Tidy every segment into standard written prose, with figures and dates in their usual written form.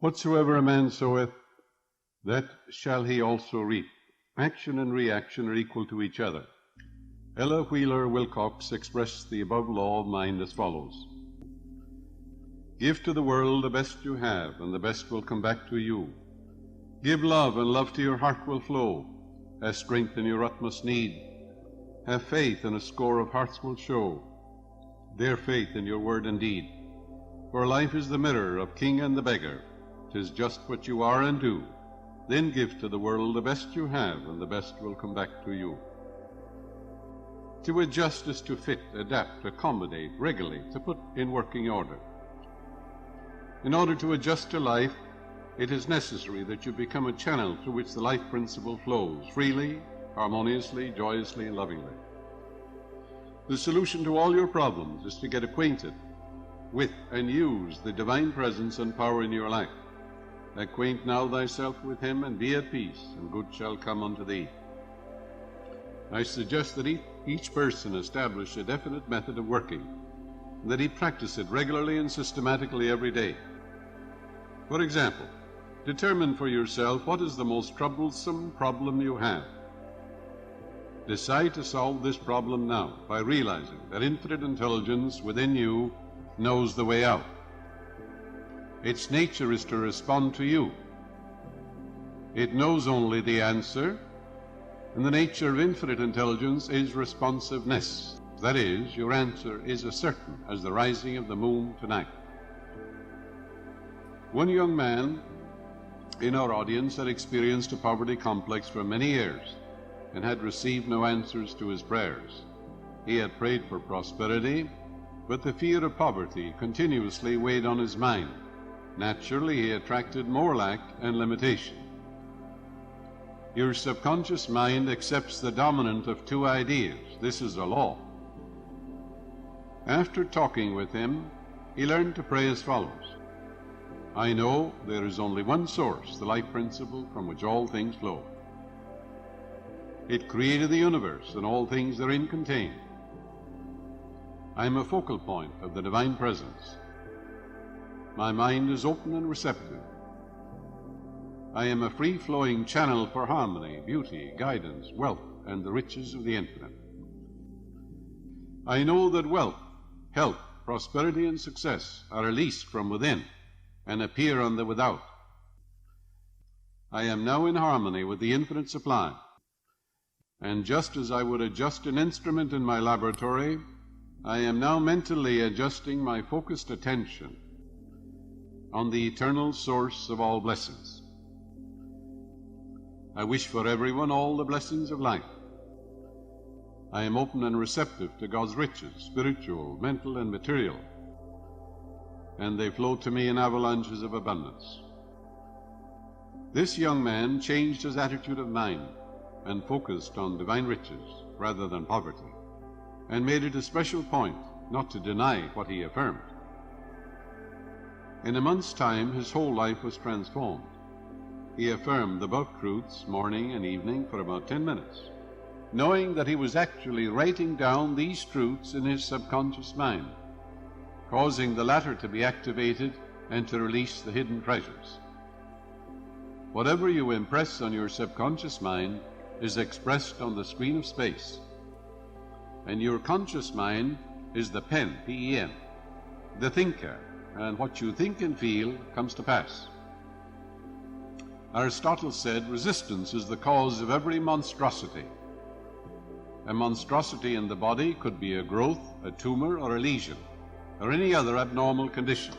Whatsoever a man soweth, that shall he also reap. Action and reaction are equal to each other. Ella Wheeler Wilcox expressed the above law of mind as follows: Give to the world the best you have, and the best will come back to you. Give love, and love to your heart will flow, as strength in your utmost need. Have faith, and a score of hearts will show their faith in your word and deed. For life is the mirror of king and the beggar. 'Tis just what you are and do. Then give to the world the best you have, and the best will come back to you. To adjust is to fit, adapt, accommodate, regulate, to put in working order. In order to adjust to life, it is necessary that you become a channel through which the life principle flows freely, harmoniously, joyously, and lovingly. The solution to all your problems is to get acquainted with and use the divine presence and power in your life. Acquaint now thyself with him, and be at peace, and good shall come unto thee. I suggest that each person establish a definite method of working, and that he practice it regularly and systematically every day. For example, determine for yourself what is the most troublesome problem you have. Decide to solve this problem now by realizing that infinite intelligence within you knows the way out. Its nature is to respond to you. It knows only the answer, and the nature of infinite intelligence is responsiveness. That is, your answer is as certain as the rising of the moon tonight. One young man in our audience had experienced a poverty complex for many years and had received no answers to his prayers. He had prayed for prosperity, but the fear of poverty continuously weighed on his mind. Naturally, he attracted more lack and limitation. Your subconscious mind accepts the dominant of two ideas. This is a law. After talking with him, he learned to pray as follows: I know there is only one source, the life principle from which all things flow. It created the universe and all things therein contained. I am a focal point of the divine presence. My mind is open and receptive. I am a free-flowing channel for harmony, beauty, guidance, wealth, and the riches of the infinite. I know that wealth, health, prosperity, and success are released from within and appear on the without. I am now in harmony with the infinite supply, and just as I would adjust an instrument in my laboratory, I am now mentally adjusting my focused attention on the eternal source of all blessings. I wish for everyone all the blessings of life. I am open and receptive to God's riches, spiritual, mental, and material, and they flow to me in avalanches of abundance. This young man changed his attitude of mind and focused on divine riches rather than poverty, and made it a special point not to deny what he affirmed. In a month's time, his whole life was transformed. He affirmed the above truths morning and evening for about 10 minutes, knowing that he was actually writing down these truths in his subconscious mind, causing the latter to be activated and to release the hidden treasures. Whatever you impress on your subconscious mind is expressed on the screen of space, and your conscious mind is the pen, P-E-N, the thinker, and what you think and feel comes to pass. Aristotle said, resistance is the cause of every monstrosity. A monstrosity in the body could be a growth, a tumor, or a lesion, or any other abnormal condition.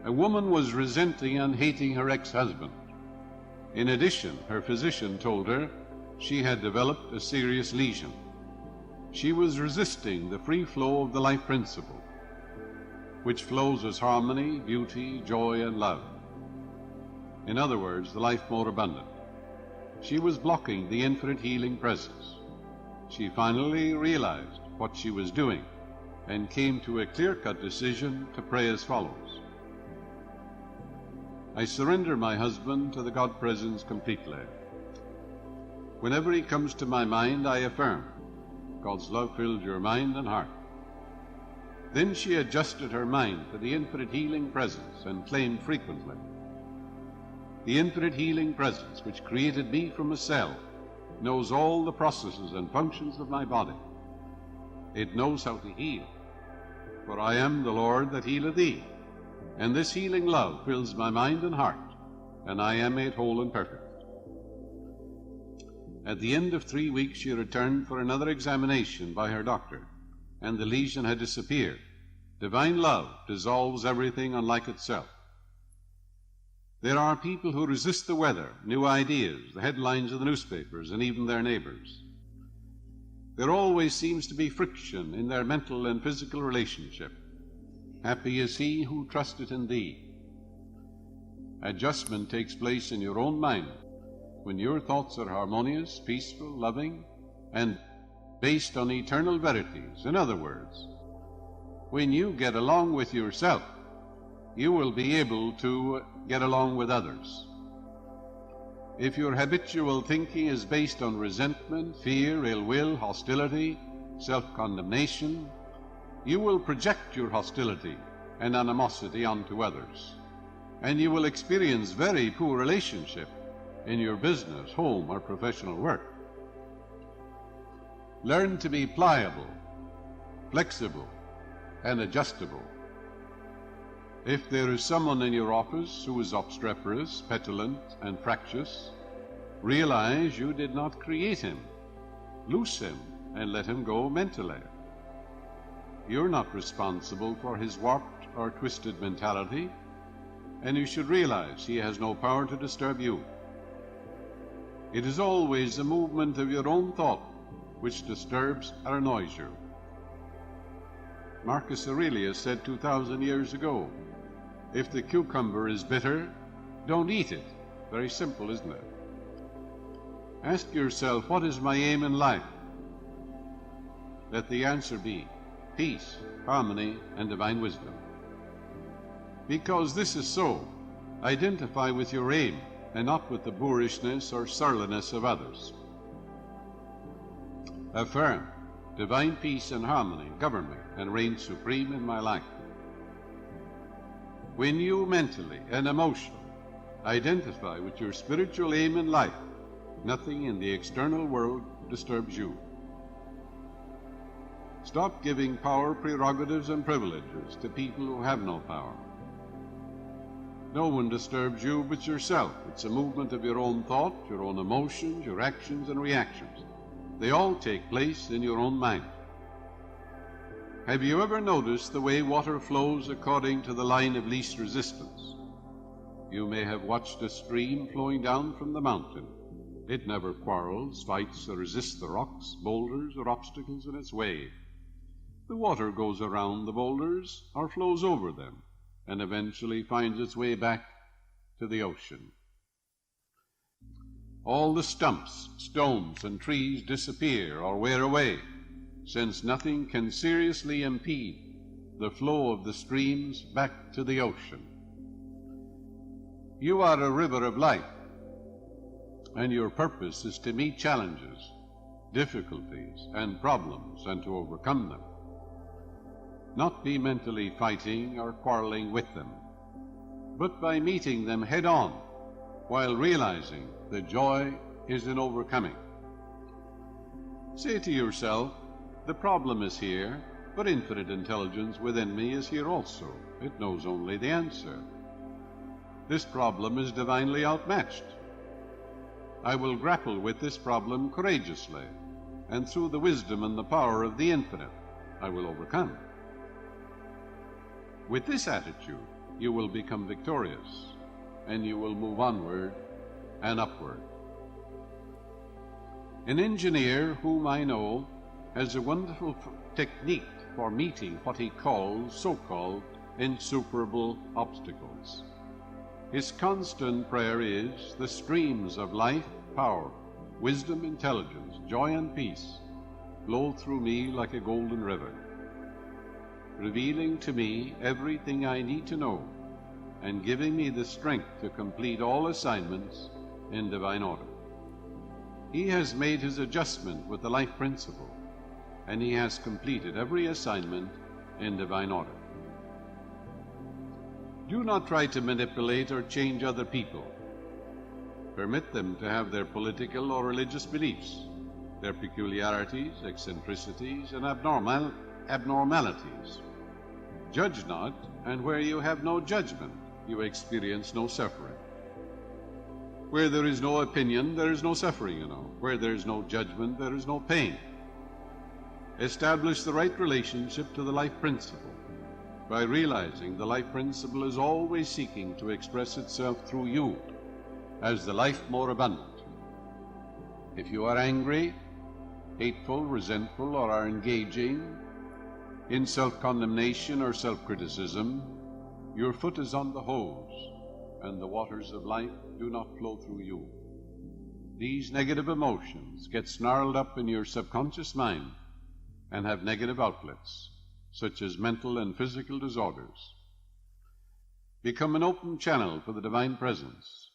A woman was resenting and hating her ex-husband. In addition, her physician told her she had developed a serious lesion. She was resisting the free flow of the life principle, which flows as harmony, beauty, joy, and love. In other words, the life more abundant. She was blocking the infinite healing presence. She finally realized what she was doing and came to a clear-cut decision to pray as follows: I surrender my husband to the God presence completely. Whenever he comes to my mind, I affirm, God's love fills your mind and heart. Then she adjusted her mind to the infinite healing presence and claimed frequently, "The infinite healing presence which created me from a cell knows all the processes and functions of my body. It knows how to heal, for I am the Lord that healeth thee, and this healing love fills my mind and heart, and I am made whole and perfect." At the end of 3 weeks she returned for another examination by her doctor, and the lesion had disappeared. Divine love dissolves everything unlike itself. There are people who resist the weather, new ideas, the headlines of the newspapers, and even their neighbors. There always seems to be friction in their mental and physical relationship. Happy is he who trusteth in thee. Adjustment takes place in your own mind when your thoughts are harmonious, peaceful, loving, and based on eternal verities. In other words, when you get along with yourself, you will be able to get along with others. If your habitual thinking is based on resentment, fear, ill will, hostility, self-condemnation, you will project your hostility and animosity onto others, and you will experience very poor relationship in your business, home, or professional work. Learn to be pliable, flexible, and adjustable. If there is someone in your office who is obstreperous, petulant, and fractious, realize you did not create him. Loose him and let him go mentally. You're not responsible for his warped or twisted mentality, and you should realize he has no power to disturb you. It is always the movement of your own thought which disturbs or annoys you. Marcus Aurelius said 2,000 years ago, "If the cucumber is bitter, don't eat it." Very simple, isn't it? Ask yourself, what is my aim in life? Let the answer be peace, harmony, and divine wisdom. Because this is so, identify with your aim and not with the boorishness or surliness of others. Affirm, divine peace and harmony govern me and reign supreme in my life. When you mentally and emotionally identify with your spiritual aim in life, nothing in the external world disturbs you. Stop giving power, prerogatives, and privileges to people who have no power. No one disturbs you but yourself. It's a movement of your own thought, your own emotions, your actions and reactions. They all take place in your own mind. Have you ever noticed the way water flows according to the line of least resistance? You may have watched a stream flowing down from the mountain. It never quarrels, fights, or resists the rocks, boulders, or obstacles in its way. The water goes around the boulders or flows over them, and eventually finds its way back to the ocean. All the stumps, stones, and trees disappear or wear away, since nothing can seriously impede the flow of the streams back to the ocean. You are a river of life, and your purpose is to meet challenges, difficulties, and problems, and to overcome them. Not be mentally fighting or quarreling with them, but by meeting them head on, while realizing the joy is in overcoming. Say to yourself, the problem is here, but infinite intelligence within me is here also. It knows only the answer. This problem is divinely outmatched. I will grapple with this problem courageously, and through the wisdom and the power of the infinite, I will overcome. With this attitude, you will become victorious, and you will move onward and upward. An engineer whom I know has a wonderful technique for meeting what he calls so-called insuperable obstacles. His constant prayer is, the streams of life, power, wisdom, intelligence, joy, and peace flow through me like a golden river, revealing to me everything I need to know and giving me the strength to complete all assignments in divine order. He has made his adjustment with the life principle, and he has completed every assignment in divine order. Do not try to manipulate or change other people. Permit them to have their political or religious beliefs, their peculiarities, eccentricities, and abnormalities. Judge not, and where you have no judgment, you experience no suffering. Where there is no opinion, there is no suffering, Where there is no judgment, there is no pain. Establish the right relationship to the life principle by realizing the life principle is always seeking to express itself through you as the life more abundant. If you are angry, hateful, resentful, or are engaging in self-condemnation or self-criticism, your foot is on the hose, and the waters of life do not flow through you. These negative emotions get snarled up in your subconscious mind and have negative outlets, such as mental and physical disorders. Become an open channel for the divine presence.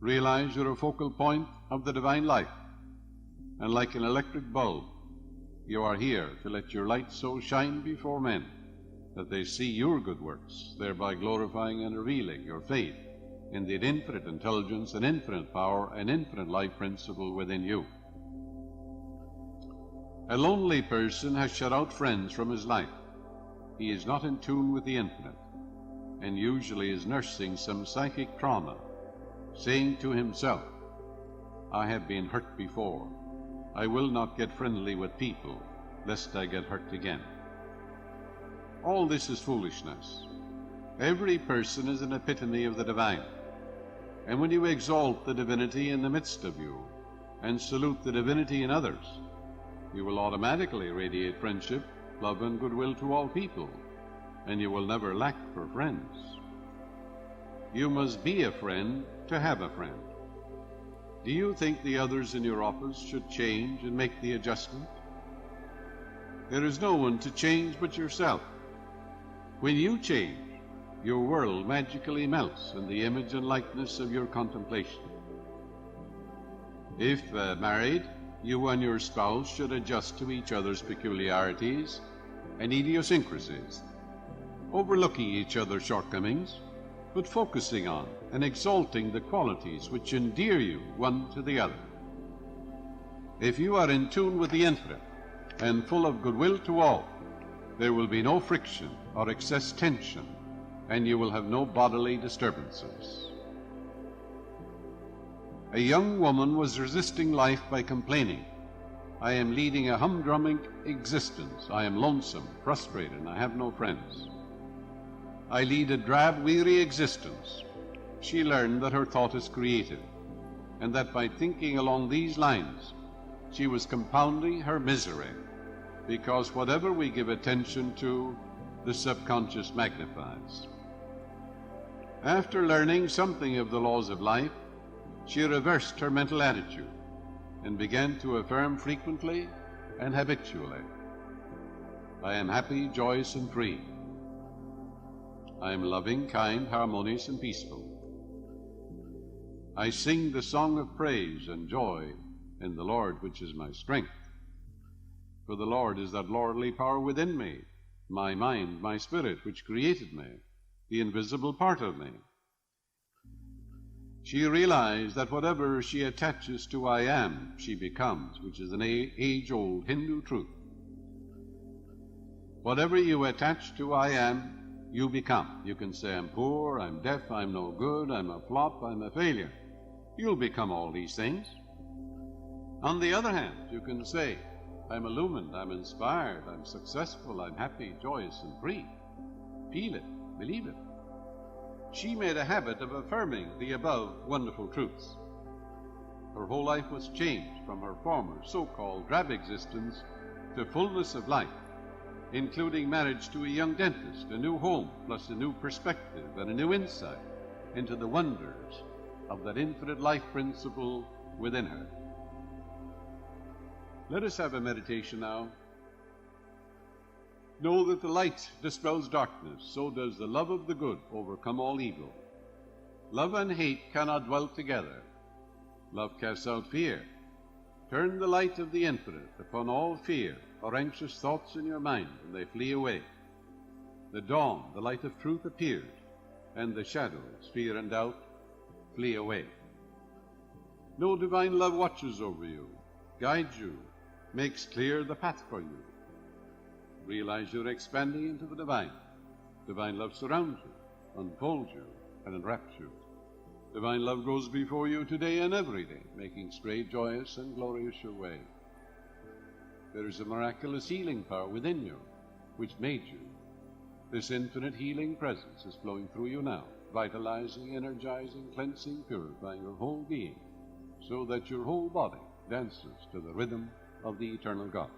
Realize you're a focal point of the divine life, and like an electric bulb, you are here to let your light so shine before men that they see your good works, thereby glorifying and revealing your faith in the infinite intelligence and infinite power and infinite life principle within you. A lonely person has shut out friends from his life. He is not in tune with the infinite, and usually is nursing some psychic trauma, saying to himself, I have been hurt before. I will not get friendly with people, lest I get hurt again. All this is foolishness. Every person is an epitome of the divine, and when you exalt the divinity in the midst of you and salute the divinity in others, you will automatically radiate friendship, love, and goodwill to all people, and you will never lack for friends. You must be a friend to have a friend. Do you think the others in your office should change and make the adjustment? There is no one to change but yourself. When you change, your world magically melts in the image and likeness of your contemplation. If married, you and your spouse should adjust to each other's peculiarities and idiosyncrasies, overlooking each other's shortcomings, but focusing on and exalting the qualities which endear you one to the other. If you are in tune with the infinite and full of goodwill to all, there will be no friction or excess tension, and you will have no bodily disturbances. A young woman was resisting life by complaining, I am leading a humdrum existence. I am lonesome, frustrated, and I have no friends. I lead a drab, weary existence. She learned that her thought is creative, and that by thinking along these lines, she was compounding her misery, because whatever we give attention to, the subconscious magnifies. After learning something of the laws of life, she reversed her mental attitude and began to affirm frequently and habitually, I am happy, joyous, and free. I am loving, kind, harmonious, and peaceful. I sing the song of praise and joy in the Lord, which is my strength. For the Lord is that lordly power within me, my mind, my spirit, which created me, the invisible part of me. She realized that whatever she attaches to I am, she becomes, which is an age-old Hindu truth. Whatever you attach to I am, you become. You can say, I'm poor, I'm deaf, I'm no good, I'm a flop, I'm a failure. You'll become all these things. On the other hand, you can say, I'm illumined, I'm inspired, I'm successful, I'm happy, joyous, and free. Feel it, believe it. She made a habit of affirming the above wonderful truths. Her whole life was changed from her former so-called drab existence to fullness of life, including marriage to a young dentist, a new home, plus a new perspective and a new insight into the wonders of that infinite life principle within her. Let us have a meditation now. Know that the light dispels darkness, so does the love of the good overcome all evil. Love and hate cannot dwell together. Love casts out fear. Turn the light of the infinite upon all fear or anxious thoughts in your mind, and they flee away. The dawn, the light of truth appeared, and the shadows, fear and doubt, flee away. No, divine love watches over you, guides you, makes clear the path for you. Realize you're expanding into the divine. Divine love surrounds you, unfolds you, and enwraps you. Divine love goes before you today and every day, making straight, joyous, and glorious your way. There is a miraculous healing power within you, which made you. This infinite healing presence is flowing through you now, vitalizing, energizing, cleansing, purifying your whole being, so that your whole body dances to the rhythm of the eternal God.